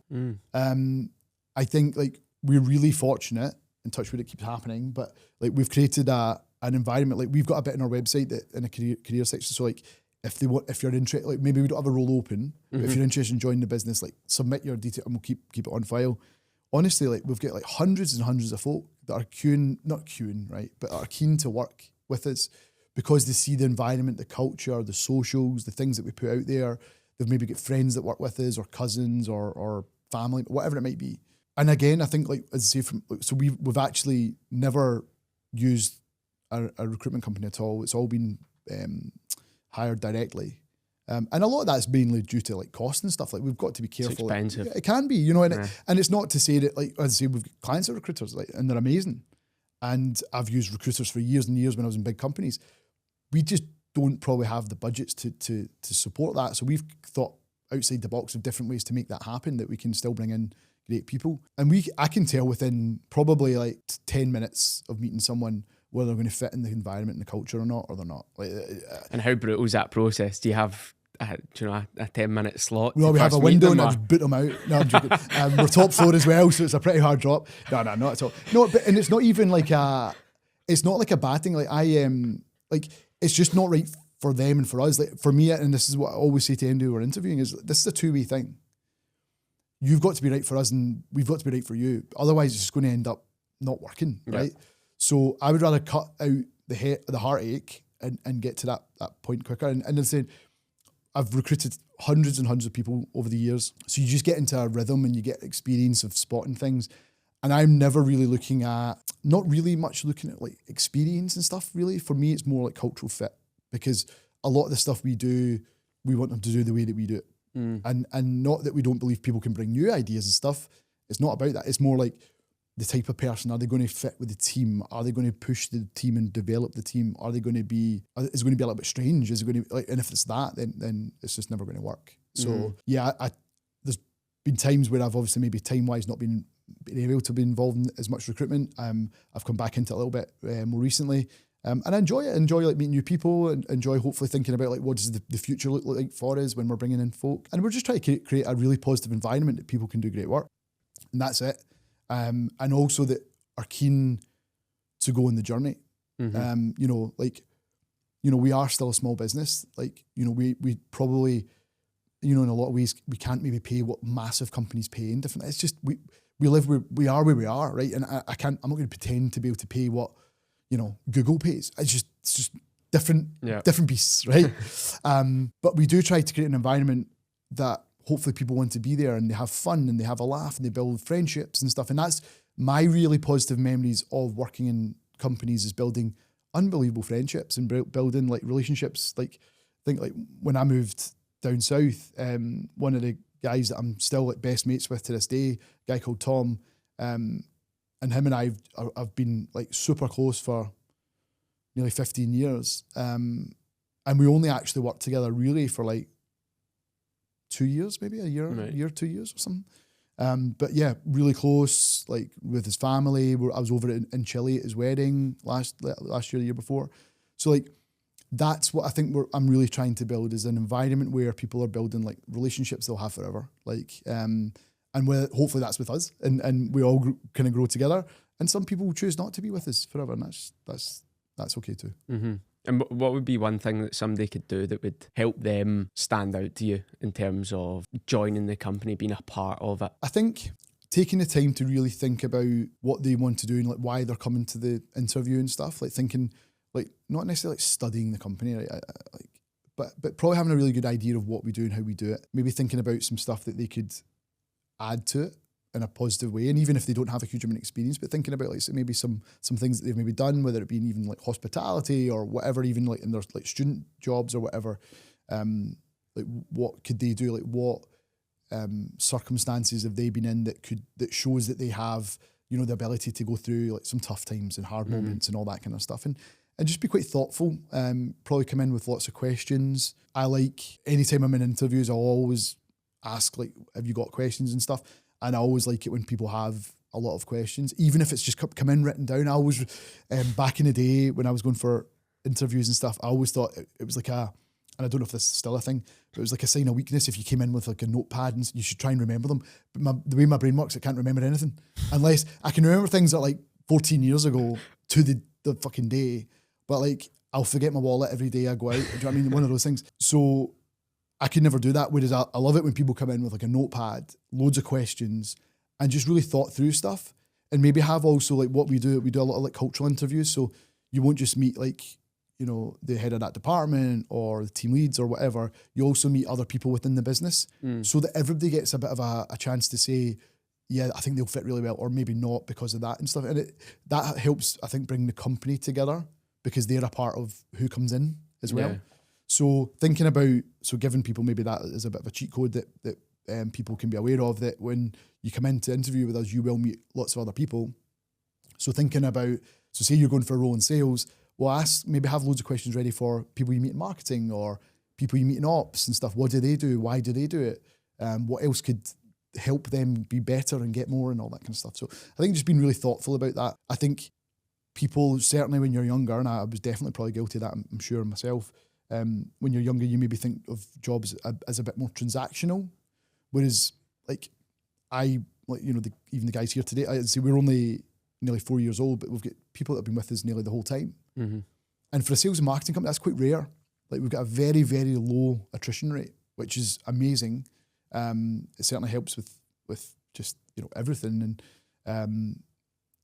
I think like we're really fortunate, and touch wood it keeps happening, but like we've created an environment, like we've got a bit on our website that in a career section, so like if you're interested, like maybe we don't have a role open, but if you're interested in joining the business, like submit your detail and we'll keep it on file. Honestly, like we've got like hundreds and hundreds of folk that are not queuing, right, but are keen to work with us because they see the environment, the culture, the socials, the things that we put out there. They've maybe got friends that work with us or cousins or family, whatever it might be. And again, I think like, as I say, so we've actually never used a recruitment company at all. It's all been hired directly. And a lot of that's mainly due to like cost and stuff. Like we've got to be careful. It's expensive. It can be, and it's not to say that, like, as I say, we've got clients that are recruiters, like, and they're amazing. And I've used recruiters for years and years when I was in big companies. We just don't probably have the budgets to support that. So we've thought outside the box of different ways to make that happen, that we can still bring in great people. And I can tell within probably like 10 minutes of meeting someone whether they're going to fit in the environment and the culture or not, or they're not. Like, and how brutal is that process? Do you have a 10-minute slot? Well, we have a window and I just boot them out. No, I'm joking. We're top floor as well, so it's a pretty hard drop. No, not at all. No, but and it's not even like it's not like a bad thing. Like like it's just not right for them and for us. Like for me, and this is what I always say to anybody who we're interviewing, is this is a two-way thing. You've got to be right for us and we've got to be right for you. Otherwise, it's just going to end up not working, right? So I would rather cut out the heartache and get to that point quicker. And then saying, I've recruited hundreds and hundreds of people over the years. So you just get into a rhythm and you get experience of spotting things. And I'm never really not really much looking at like experience and stuff really. For me, it's more like cultural fit, because a lot of the stuff we do, we want them to do the way that we do it. And not that we don't believe people can bring new ideas and stuff. It's not about that. It's more like the type of person. Are they going to fit with the team? Are they going to push the team and develop the team? Is it going to be a little bit strange? Is it going to like, and if it's that, then it's just never going to work. So yeah, there's been times where I've obviously maybe time-wise not been able to be involved in as much recruitment. I've come back into it a little bit more recently. And I enjoy it. I enjoy like meeting new people and enjoy hopefully thinking about like what does the future look like for us when we're bringing in folk. And we're just trying to create a really positive environment that people can do great work. And that's it. And also that are keen to go on the journey. We are still a small business. Like, we probably, in a lot of ways, we can't maybe pay what massive companies pay in different. It's just, we live where we are, right? And I'm not going to pretend to be able to pay what, Google pays. It's just different beasts, right? But we do try to create an environment that hopefully people want to be there and they have fun and they have a laugh and they build friendships and stuff. And that's my really positive memories of working in companies, is building unbelievable friendships and building like relationships. Like, I think like when I moved down south, one of the guys that I'm still like best mates with to this day, a guy called Tom, and him and I have been like super close for nearly 15 years. And we only actually worked together really for like 2 years, maybe a year, 2 years or something. But yeah, really close, like with his family. I was over in Chile at his wedding last year, the year before. So like, that's what I think I'm really trying to build, is an environment where people are building like relationships they'll have forever. Like, and hopefully that's with us, and we all kind of grow together. And some people will choose not to be with us forever, and that's okay too. Mm-hmm. And what would be one thing that somebody could do that would help them stand out to you in terms of joining the company, being a part of it? I think taking the time to really think about what they want to do and like why they're coming to the interview and stuff. Like thinking, like not necessarily like studying the company, right? But probably having a really good idea of what we do and how we do it. Maybe thinking about some stuff that they could add to it in a positive way, and even if they don't have a huge amount of experience, but thinking about like maybe some things that they've maybe done, whether it be even like hospitality or whatever, even like in their like student jobs or whatever, like what could they do, like what circumstances have they been in that shows that they have the ability to go through like some tough times and hard moments and all that kind of stuff, and just be quite thoughtful. Probably come in with lots of questions. I like, anytime I'm in interviews, I'll always ask like, have you got questions and stuff? And I always like it when people have a lot of questions, even if it's just come in written down. I always, back in the day when I was going for interviews and stuff, I always thought it was like and I don't know if this is still a thing, but it was like a sign of weakness if you came in with like a notepad and you should try and remember them. But the way my brain works, I can't remember anything unless I can remember things that like 14 years ago to the fucking day. But like, I'll forget my wallet every day I go out. Do you know what I mean? One of those things. So I could never do that. Whereas I love it when people come in with like a notepad, loads of questions, and just really thought through stuff. And maybe have also like what we do a lot of like cultural interviews. So you won't just meet like, the head of that department or the team leads or whatever. You also meet other people within the business so that everybody gets a bit of a chance to say, yeah, I think they'll fit really well, or maybe not because of that and stuff. And that helps, I think, bring the company together because they're a part of who comes in as well. Yeah. So thinking about, so giving people maybe that is a bit of a cheat code that people can be aware of, that when you come in to interview with us, you will meet lots of other people. So thinking about, so say you're going for a role in sales, well, maybe have loads of questions ready for people you meet in marketing or people you meet in ops and stuff. What do they do? Why do they do it? What else could help them be better and get more and all that kind of stuff. So I think just being really thoughtful about that. I think people, certainly when you're younger, and I was definitely probably guilty of that, I'm sure myself, when you're younger, you maybe think of jobs as a bit more transactional. Whereas like even the guys here today, I'd say we're only nearly 4 years old, but we've got people that have been with us nearly the whole time. Mm-hmm. And for a sales and marketing company, that's quite rare. Like we've got a very, very low attrition rate, which is amazing. It certainly helps with just, everything. And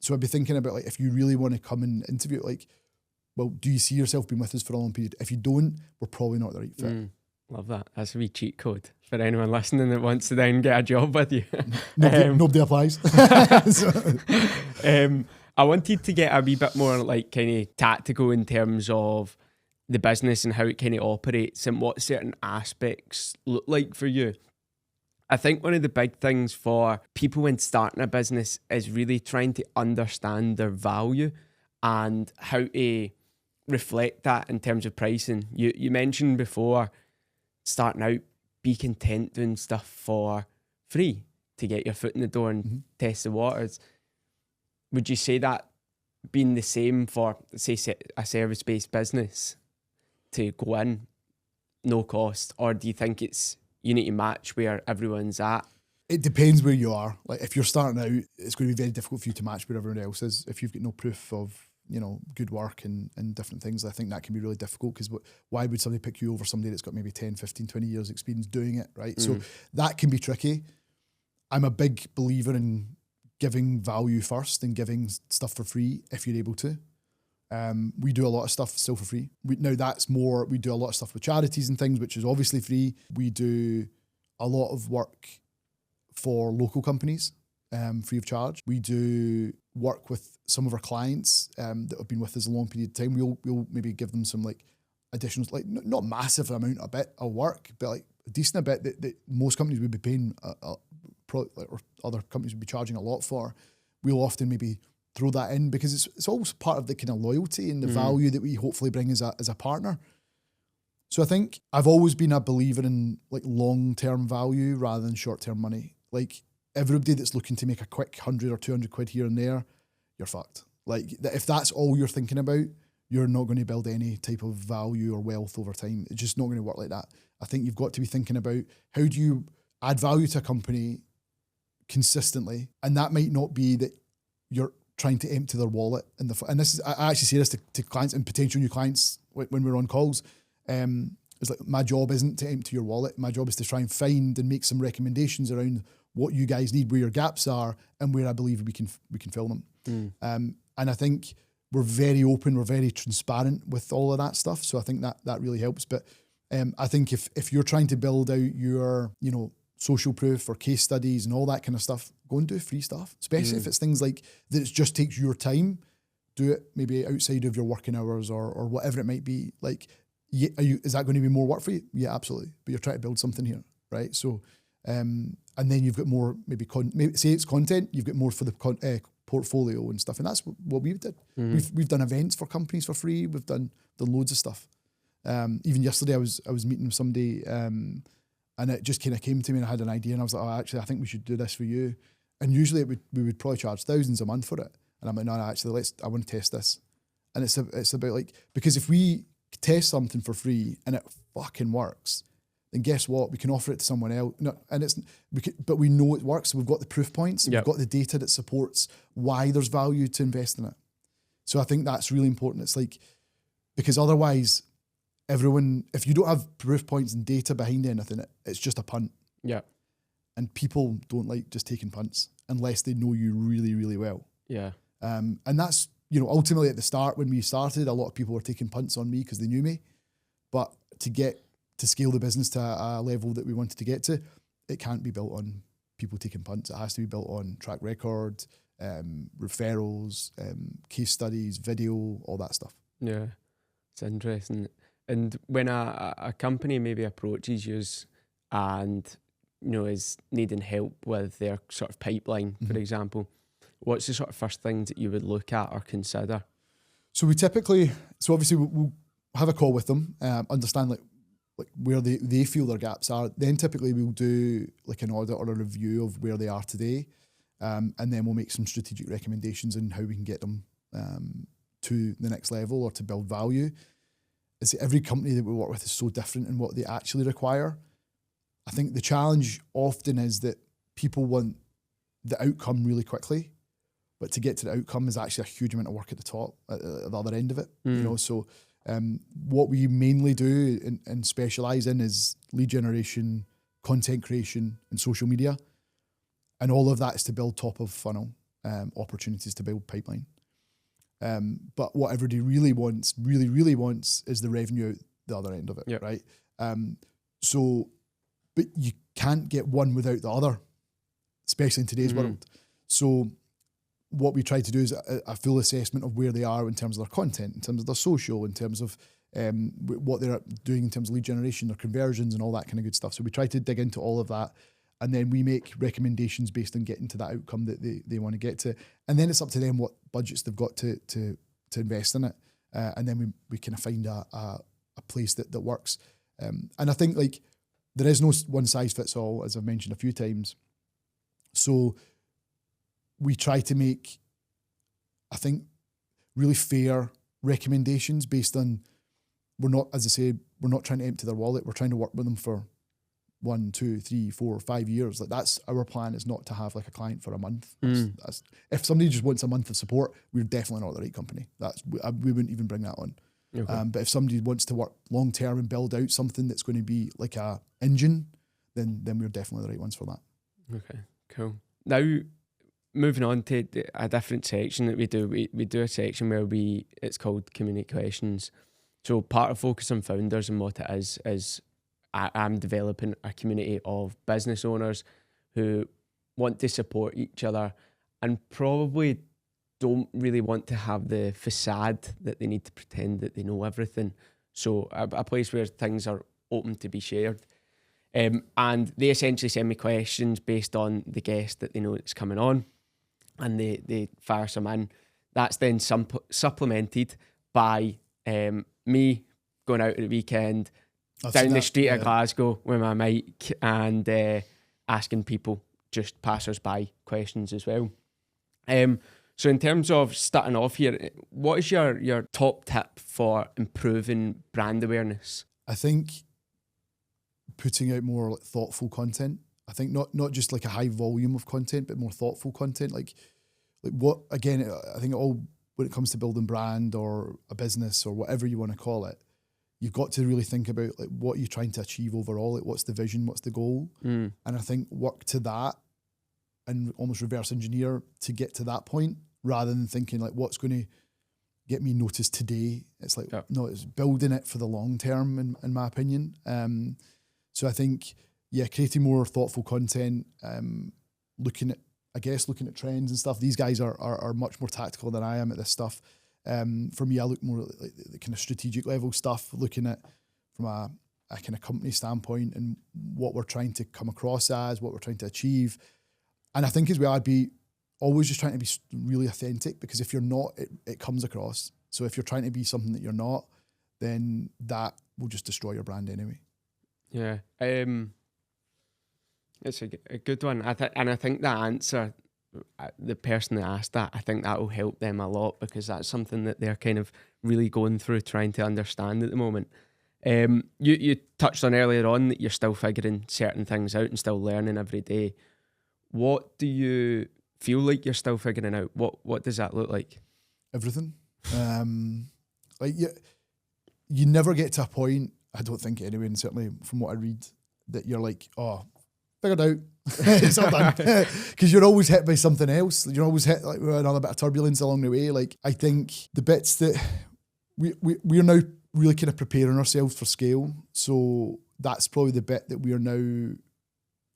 so I'd be thinking about, like, if you really want to come and interview, like, well, do you see yourself being with us for a long period? If you don't, we're probably not the right fit. Love that. That's a wee cheat code for anyone listening that wants to then get a job with you. Nobody applies. I wanted to get a wee bit more like kind of tactical in terms of the business and how it kind of operates and what certain aspects look like for you. I think one of the big things for people when starting a business is really trying to understand their value and how to reflect that in terms of pricing. You mentioned before, starting out, be content doing stuff for free to get your foot in the door and test the waters. Would you say that being the same for, say, a service-based business to go in, no cost, or do you think you need to match where everyone's at? It depends where you are. Like if you're starting out, it's going to be very difficult for you to match where everyone else is. If you've got no proof of, good work and different things, I think that can be really difficult, because why would somebody pick you over somebody that's got maybe 10, 15, 20 years experience doing it, right? So that can be tricky. I'm a big believer in giving value first and giving stuff for free if you're able to. We do a lot of stuff still for free. We do a lot of stuff with charities and things, which is obviously free. We do a lot of work for local companies, free of charge. We do work with some of our clients that have been with us a long period of time. We'll maybe give them some like additional, like not massive amount of work, but like a decent bit that most companies would be paying, or other companies would be charging a lot for. We'll often maybe throw that in because it's always part of the kind of loyalty and the value that we hopefully bring as a partner. So I think I've always been a believer in like long-term value rather than short-term money. Like everybody that's looking to make a quick 100 or 200 quid here and there, you're fucked. Like if that's all you're thinking about, you're not going to build any type of value or wealth over time. It's just not going to work like that. I think you've got to be thinking about how do you add value to a company consistently, and that might not be that you're trying to empty their wallet. And this is, I actually say this to clients and potential new clients when we're on calls. It's like, my job isn't to empty your wallet. My job is to try and find and make some recommendations around what you guys need, where your gaps are, and where I believe we can fill them. And I think we're very open, we're very transparent with all of that stuff. So I think that really helps. But I think if you're trying to build out your, social proof or case studies and all that kind of stuff, go and do free stuff, especially if it's things like that. It just takes your time. Do it maybe outside of your working hours or whatever it might be. Like, is that going to be more work for you? Yeah, absolutely. But you're trying to build something here, right? So, and then you've got more maybe say it's content. You've got more for the portfolio and stuff, and that's what we did. We've done events for companies for free. We've done loads of stuff. Even yesterday, I was meeting with somebody. And it just kind of came to me and I had an idea and I was like, actually, I think we should do this for you. And usually we would probably charge thousands a month for it. And I'm like, no, actually, I want to test this. And it's about like, because if we test something for free and it fucking works, then guess what? We can offer it to someone else. No, and but we know it works. So we've got the proof points. We've got the data that supports why there's value to invest in it. So I think that's really important. It's like, because otherwise, everyone, if you don't have proof points and data behind anything, it's just a punt. Yeah. And people don't like just taking punts unless they know you really, really well. Yeah. And that's, ultimately at the start, when we started, a lot of people were taking punts on me because they knew me. But to scale the business to a level that we wanted to get to, it can't be built on people taking punts. It has to be built on track record, referrals, case studies, video, all that stuff. Yeah. It's interesting. And when a company maybe approaches you and is needing help with their sort of pipeline, for example, what's the sort of first things that you would look at or consider? So obviously we'll have a call with them, understand like where they feel their gaps are. Then typically we'll do like an audit or a review of where they are today. And then we'll make some strategic recommendations on how we can get them to the next level or to build value. Is every company that we work with is so different in what they actually require. I think the challenge often is that people want the outcome really quickly, but to get to the outcome is actually a huge amount of work at the top, at the other end of it. So what we mainly do and specialize in is lead generation, content creation, and social media. And all of that is to build top of funnel opportunities to build pipeline. But what everybody really wants is the revenue out the other end of it, right? But you can't get one without the other, especially in today's world. So what we try to do is a full assessment of where they are in terms of their content, in terms of their social, in terms of what they're doing in terms of lead generation, their conversions and all that kind of good stuff. So we try to dig into all of that, and then we make recommendations based on getting to that outcome that they want to get to. And then it's up to them what budgets they've got to invest in it. And then we kind of find a place that works. And I think like there is no one size fits all, as I've mentioned a few times. So we try to make, I think, really fair recommendations based on, we're not trying to empty their wallet. We're trying to work with them for 1, 2, 3, 4, 5 years. Like that's our plan, is not to have like a client for a month. That's, if somebody just wants a month of support, we're definitely not the right company. We wouldn't even bring that on. Okay. But if somebody wants to work long term and build out something that's going to be like a engine, then we're definitely the right ones for that. Okay, cool. Now, moving on to a different section that we do. We do a section where it's called Community Questions. So part of Focus on Founders and what it is I'm developing a community of business owners who want to support each other and probably don't really want to have the facade that they need to pretend that they know everything. So a place where things are open to be shared. And they essentially send me questions based on the guest that they know that's coming on, and they fire some in. That's then supplemented by me going out at the weekend, down the street of Glasgow with my mic and asking people, just passers-by, questions as well. So in terms of starting off here, what is your top tip for improving brand awareness? I think putting out more like thoughtful content. I think not just like a high volume of content, but more thoughtful content. Like what, again, I think all when it comes to building brand or a business or whatever you want to call it, you've got to really think about like what you're trying to achieve overall. Like what's the vision, what's the goal? And I think work to that and almost reverse engineer to get to that point, rather than thinking like what's going to get me noticed today. It's like, no, it's building it for the long term, in my opinion. So I think, creating more thoughtful content, looking at trends and stuff. These guys are much more tactical than I am at this stuff. For me, I look more at like the kind of strategic level stuff, looking at from a kind of company standpoint and what we're trying to come across as, what we're trying to achieve. And I think as well, I'd be always just trying to be really authentic, because if you're not, it comes across. So if you're trying to be something that you're not, then that will just destroy your brand anyway. Yeah. It's a good one. I think that answer, the person that asked that, I think that will help them a lot, because that's something that they're kind of really going through, trying to understand at the moment. You touched on earlier on that you're still figuring certain things out and still learning every day. What do you feel like you're still figuring out? What does that look like? Everything. Like you never get to a point, I don't think anyway, and certainly from what I read, that you're like, oh, figured out. It's all done. Because you're always hit by something else. You're always hit like with another bit of turbulence along the way. Like I think the bits that we're now really kind of preparing ourselves for scale. So that's probably the bit that we are now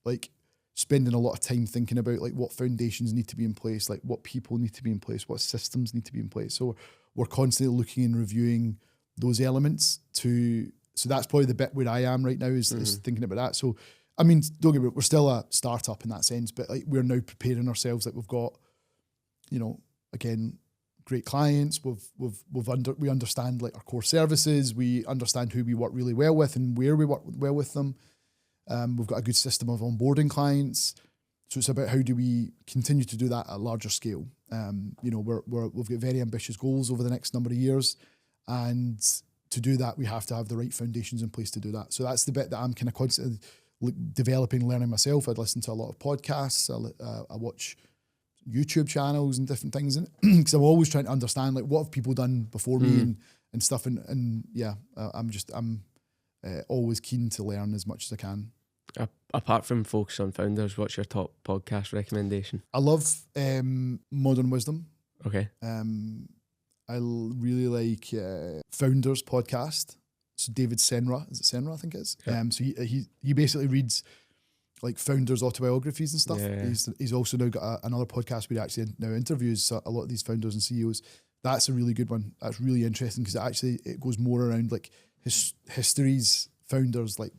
like spending a lot of time thinking about, like what foundations need to be in place, like what people need to be in place, what systems need to be in place. So we're constantly looking and reviewing those elements to. So that's probably the bit where I am right now is thinking about that. So, I mean, don't get me wrong, we're still a startup in that sense, but like we're now preparing ourselves. Like we've got, you know, again, great clients. We understand like our core services. We understand who we work really well with and where we work well with them. We've got a good system of onboarding clients. So it's about how do we continue to do that at a larger scale. You know, we've got very ambitious goals over the next number of years, and to do that, we have to have the right foundations in place to do that. So that's the bit that I'm kind of constantly developing, learning myself. I'd listen to a lot of podcasts. I watch YouTube channels and different things, because I'm always trying to understand like what have people done before me and stuff. And yeah, I'm always keen to learn as much as I can. Apart from Focus on Founders, what's your top podcast recommendation? I love Modern Wisdom. Okay. I really like Founders podcast. So David Senra, is it Senra? I think it is. Yeah. So he basically reads like founders' autobiographies and stuff. Yeah. He's also now got another podcast where he actually now interviews a lot of these founders and CEOs. That's a really good one. That's really interesting because it goes more around like history's founders, like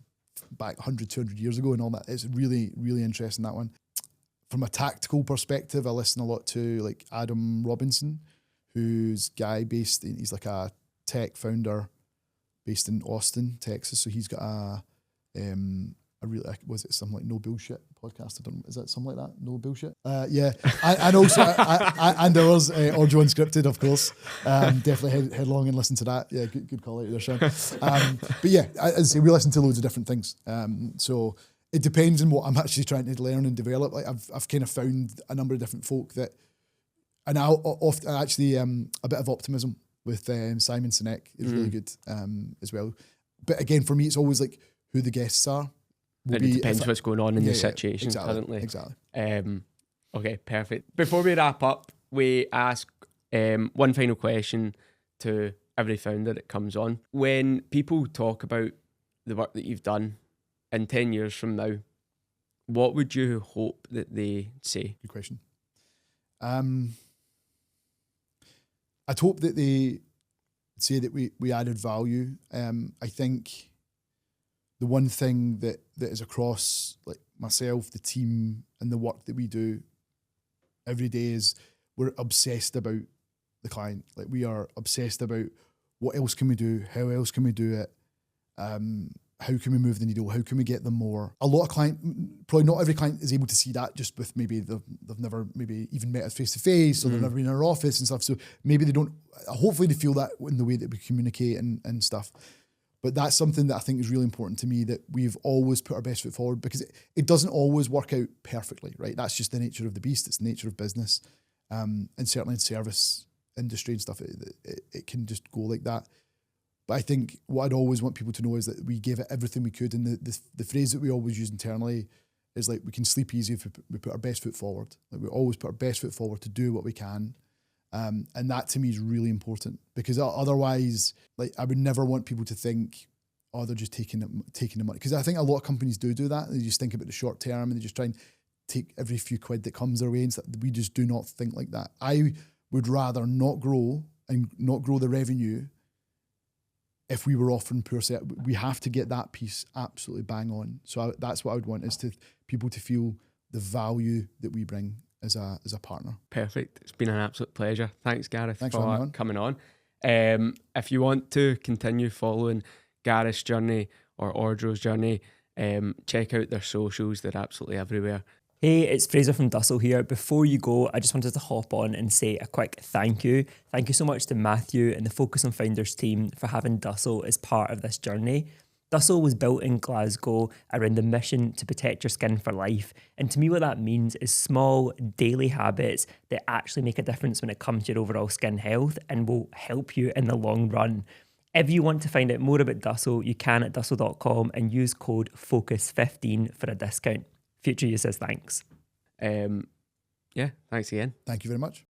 back 100, 200 years ago and all that. It's really, really interesting, that one. From a tactical perspective, I listen a lot to like Adam Robinson, who's he's like a tech founder based in Austin, Texas. So he's got was it something like No Bullshit podcast? I don't know. Is that something like that? No Bullshit? Yeah. And also, and there was ORRJO Unscripted, of course. Definitely headlong and listen to that. Yeah, good call out there, Sean. But yeah, as I say, we listen to loads of different things. So it depends on what I'm actually trying to learn and develop. Like I've kind of found a number of different folk that, and I often actually a bit of optimism with Simon Sinek is really good as well. But again, for me, it's always like who the guests are. It depends what's going on in the situation currently. Exactly. Okay, perfect. Before we wrap up, we ask one final question to every founder that comes on. When people talk about the work that you've done in 10 years from now, what would you hope that they say? Good question. I'd hope that they say that we added value. I think the one thing that is across like myself, the team, and the work that we do every day is we're obsessed about the client. Like we are obsessed about what else can we do? How else can we do it? How can we move the needle? How can we get them more? A lot of probably not every client is able to see that just with maybe they've never maybe even met us face to face, or they've never been in our office and stuff. So maybe they don't, hopefully they feel that in the way that we communicate and stuff. But that's something that I think is really important to me, that we've always put our best foot forward, because it doesn't always work out perfectly, right? That's just the nature of the beast. It's the nature of business. And certainly in service industry and stuff, it can just go like that. But I think what I'd always want people to know is that we gave it everything we could. And the phrase that we always use internally is like, we can sleep easy if we put our best foot forward. Like we always put our best foot forward to do what we can. And that to me is really important, because otherwise, like I would never want people to think, oh, they're just taking the money. Because I think a lot of companies do that. They just think about the short term and they just try and take every few quid that comes their way. And we just do not think like that. I would rather not grow the revenue if we were offering poor service. We have to get that piece absolutely bang on. So that's what I would want, is people to feel the value that we bring as a partner. Perfect. It's been an absolute pleasure. Thanks, Gareth, Thanks for coming on. If you want to continue following Gareth's journey or ORRJO's journey, check out their socials. They're absolutely everywhere. Hey, it's Fraser from Dussel here. Before you go, I just wanted to hop on and say a quick thank you. Thank you so much to Matthew and the Focus on Founders team for having Dussel as part of this journey. Dussel was built in Glasgow around the mission to protect your skin for life. And to me, what that means is small daily habits that actually make a difference when it comes to your overall skin health and will help you in the long run. If you want to find out more about Dussel, you can at dussel.com and use code FOCUS15 for a discount. Future you says thanks. Yeah, thanks again. Thank you very much.